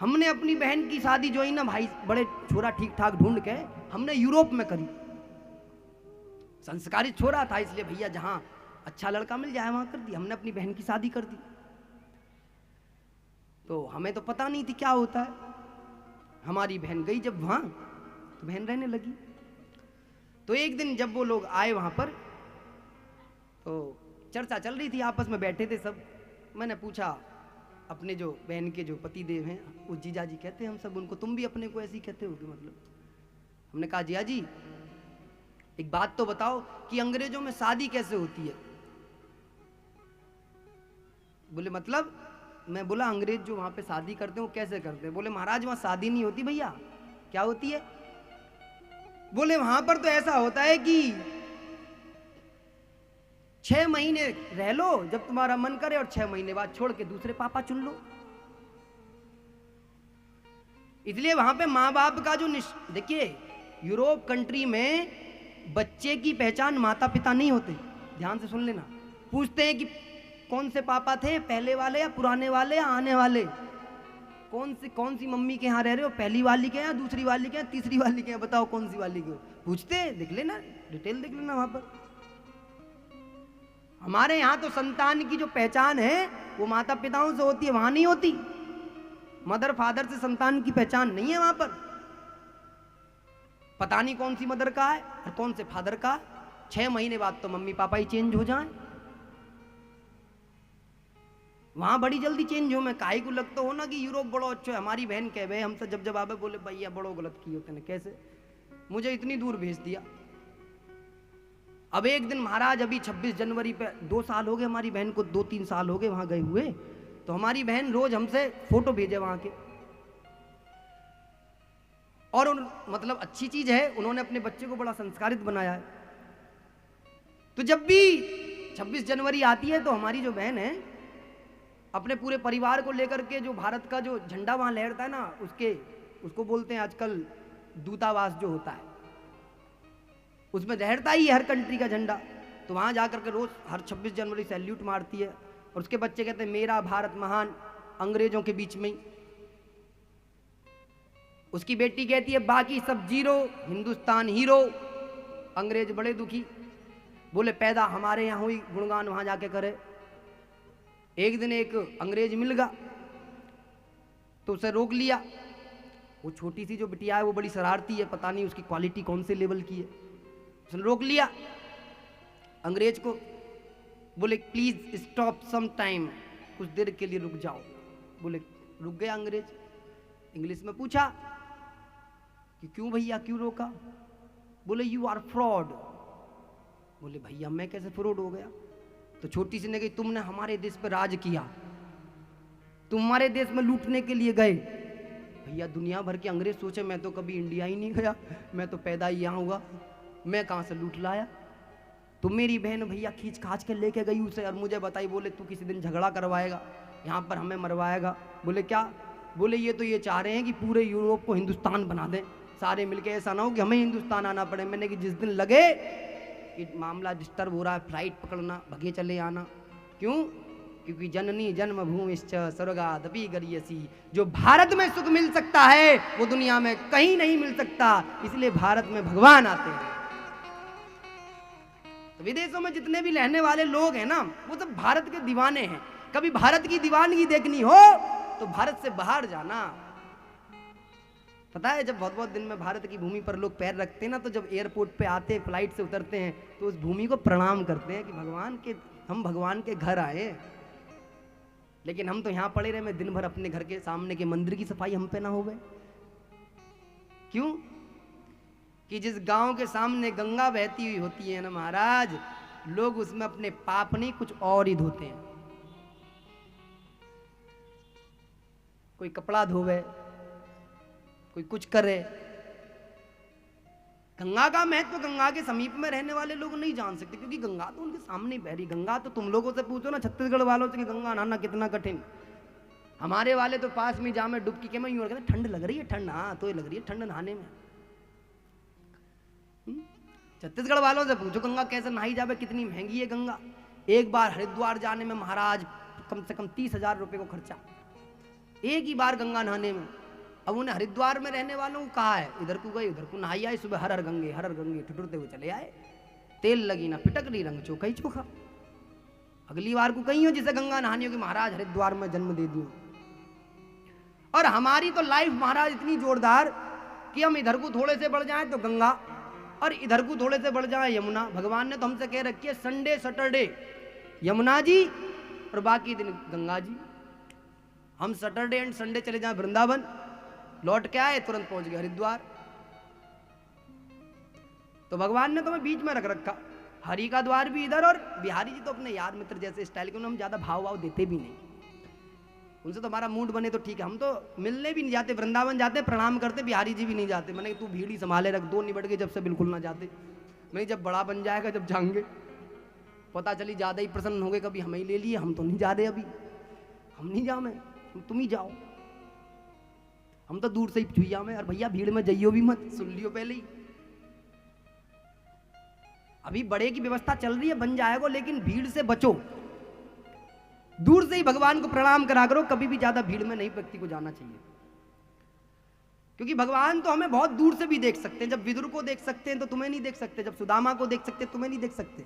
हमने अपनी बहन की शादी जो है ना भाई बड़े छोरा ठीक ठाक ढूंढ के हमने यूरोप में करी। संस्कारित छोरा था इसलिए भैया जहां अच्छा लड़का मिल जाए वहां कर दी। हमने अपनी बहन की शादी कर दी। तो हमें तो पता नहीं थी क्या होता है। हमारी बहन गई जब वहां तो बहन रहने लगी। तो एक दिन जब वो लोग आए वहां पर तो चर्चा चल रही थी, आपस में बैठे थे सब। मैंने पूछा अपने जो बहन के जो पति देव हैं, वो जीजा जी कहते हैं हम सब उनको, तुम भी अपने को ऐसे ही कहते हो? मतलब हमने कहा जिया जी एक बात तो बताओ कि अंग्रेजों में शादी कैसे होती है? बोले मतलब? मैं बोला अंग्रेज जो वहां पे शादी करते हैं वो कैसे करते हैं? बोले महाराज वहां शादी नहीं होती भैया। क्या होती है? बोले वहां पर तो ऐसा होता है कि 6 महीने रह लो जब तुम्हारा मन करे और 6 महीने बाद छोड़ के दूसरे पापा चुन लो। इसलिए वहां पे माँ बाप का जो देखिए यूरोप कंट्री में बच्चे की पहचान माता पिता नहीं होते। ध्यान से सुन लेना। पूछते हैं कि कौन से पापा थे, पहले वाले या पुराने वाले या आने वाले? कौन सी मम्मी के यहाँ रह रहे हो, पहली वाली के या दूसरी वाली के या तीसरी वाली के? बताओ कौन सी वाली के? पूछते हैं, देख लेना, डिटेल देख लेना वहां पर। हमारे यहाँ तो संतान की जो पहचान है वो माता पिताओं से होती है, वहां नहीं होती। मदर फादर से संतान की पहचान नहीं है वहां पर। पता नहीं कौन सी मदर का है और कौन से फादर का। 6 महीने बाद तो मम्मी पापा ही चेंज हो जाएं। वहां बड़ी जल्दी चेंज हो। मैं काहे को लगता हो ना कि यूरोप बड़ो अच्छा है। हमारी बहन कह भाई हमसे जब आवे बोले भैया बड़ो गलत की होते ने, कैसे मुझे इतनी दूर भेज दिया। अब एक दिन महाराज अभी 26 जनवरी पे 2 साल हो गए हमारी बहन को, 2-3 साल हो गए वहां गए हुए। तो हमारी बहन रोज हमसे फोटो भेजे वहां के। और मतलब अच्छी चीज है, उन्होंने अपने बच्चे को बड़ा संस्कारित बनाया है। तो जब भी 26 जनवरी आती है तो हमारी जो बहन है अपने पूरे परिवार को लेकर के जो भारत का जो झंडा वहां लहरता है ना, उसको बोलते हैं आजकल दूतावास जो होता है, उसमें लहरता ही हर कंट्री का झंडा। तो वहां जाकर के रोज हर 26 जनवरी सैल्यूट मारती है। और उसके बच्चे कहते हैं मेरा भारत महान, अंग्रेजों के बीच में ही। उसकी बेटी कहती है बाकी सब जीरो, हिंदुस्तान हीरो। अंग्रेज बड़े दुखी, बोले पैदा हमारे यहां हुई, गुणगान वहां जाके करे। एक दिन एक अंग्रेज मिल गया तो उसे रोक लिया। वो छोटी सी जो बिटिया है वो बड़ी शरारती है, पता नहीं उसकी क्वालिटी कौन से लेवल की है। उसने रोक लिया अंग्रेज को, बोले प्लीज स्टॉप सम टाइम, कुछ देर के लिए रुक जाओ। बोले रुक गया अंग्रेज। इंग्लिश में पूछा कि क्यों भैया, क्यों रोका? बोले यू आर फ्रॉड। बोले भैया मैं कैसे फ्रॉड हो गया? तो छोटी सी ने कही तुमने हमारे देश पर राज किया, तुम हमारे देश में लूटने के लिए गए। भैया दुनिया भर के अंग्रेज सोचे मैं तो कभी इंडिया ही नहीं गया, मैं तो पैदा ही यहाँ हुआ, मैं कहाँ से लूट लाया? तो मेरी बहन भैया खींच खाच के लेके गई उसे और मुझे बताई, बोले तू किसी दिन झगड़ा करवाएगा, यहाँ पर हमें मरवाएगा। बोले क्या? बोले ये तो ये चाह रहे हैं कि पूरे यूरोप को हिंदुस्तान बना दें सारे मिलके, ऐसा ना हो कि हमें हिंदुस्तान आना पड़े। मैंने कि जिस दिन लगे कि मामला डिस्टर्ब हो रहा है, फ्लाइट पकड़ना, भगे चले आना। क्यों? क्योंकि जननी जन्मभूमिश्च स्वर्गादपि गरीयसी, जो भारत में सुख मिल सकता है वो दुनिया में कहीं नहीं मिल सकता, इसलिए भारत में भगवान आते हैं। तो विदेशों में जितने भी रहने वाले लोग हैं ना, वो सब भारत के दीवाने हैं। कभी भारत की दीवानगी देखनी हो तो भारत से बाहर जाना। पता है जब बहुत दिन में भारत की भूमि पर लोग पैर रखते हैं ना, तो जब एयरपोर्ट पे आते, फ्लाइट से उतरते हैं, तो उस भूमि को प्रणाम करते हैं कि हम भगवान के घर आए। लेकिन हम तो यहाँ पड़े रहे, मैं दिन भर अपने घर के सामने के मंदिर की सफाई हम पे ना हो गए। क्यों? कि जिस गांव के सामने गंगा बहती हुई होती है ना महाराज, लोग उसमें अपने पाप नहीं कुछ और ही धोते हैं। कोई कपड़ा धोवे, कोई कुछ करे। गंगा का महत्व गंगा के समीप में रहने वाले लोग नहीं जान सकते, क्योंकि गंगा तो उनके सामने बह रही। गंगा तो तुम लोगों से पूछो ना, छत्तीसगढ़ वालों से, कि गंगा नहाना कितना कठिन। हमारे वाले तो पास में जा में डुबकी के में यूं कहते ठंड लग रही है, ठंड, हाँ तो ये लग रही है ठंड नहाने में। छत्तीसगढ़ वालों से पूछो गंगा कैसे नहाई जावे, कितनी महंगी है गंगा। एक बार हरिद्वार जाने में महाराज कम से कम 30,000 रुपए को खर्चा। एक ही बार गंगा नहाने में। अब उन्हें हरिद्वार में रहने वालों को कहा है, इधर को गए उधर को नहाई आए, सुबह हर हर गंगे ठुठुरते हुए चले आए, तेल लगी ना पिटक रही, रंग चोखा ही चोखा। अगली बार को कहीं हो जिसे गंगा नहानी हो कि महाराज हरिद्वार में जन्म दे दियो। और हमारी तो लाइफ महाराज इतनी जोरदार कि हम इधर को थोड़े से बढ़ जाएं तो गंगा, और इधर को थोड़े से बढ़ जाए यमुना। भगवान ने तो हमसे कह रखी है संडे सैटरडे यमुना जी और बाकी दिन गंगा जी। हम सैटरडे एंड संडे चले जाएं वृंदावन, लौट के आए तुरंत पहुंच गए हरिद्वार। तो भगवान ने तो हमें बीच में रख रखा, हरि का द्वार भी इधर, और बिहारी जी तो अपने यार मित्र जैसे स्टाइल के, हम ज्यादा भाव देते भी नहीं, उनसे तो हमारा मूड बने तो ठीक है। हम तो मिलने भी नहीं जाते, वृंदावन जाते प्रणाम करते, बिहारी जी भी नहीं जाते। मैंने तू भीड़ ही संभाले रख, दो निबट के जब से बिल्कुल ना जाते। मैं जब बड़ा बन जाएगा, जब जाएंगे पता चली ज्यादा ही प्रसन्न हो गए, कभी हमें ही ले लिए, हम तो नहीं जा रहे अभी, हम नहीं जा, मैं तुम ही जाओ, हम तो दूर से ही छुइया में। और भैया भीड़ में जाइयो भी मत, सुन लियो पहले ही, अभी बड़े की व्यवस्था चल रही है, बन जाएगा, लेकिन भीड़ से बचो, दूर से ही भगवान को प्रणाम करा करो, कभी भी ज्यादा भीड़ में नहीं व्यक्ति को जाना चाहिए। क्योंकि भगवान तो हमें बहुत दूर से भी देख सकते हैं, जब विदुर को देख सकते हैं तो तुम्हें नहीं देख सकते, जब सुदामा को देख सकते हैं तुम्हें नहीं देख सकते।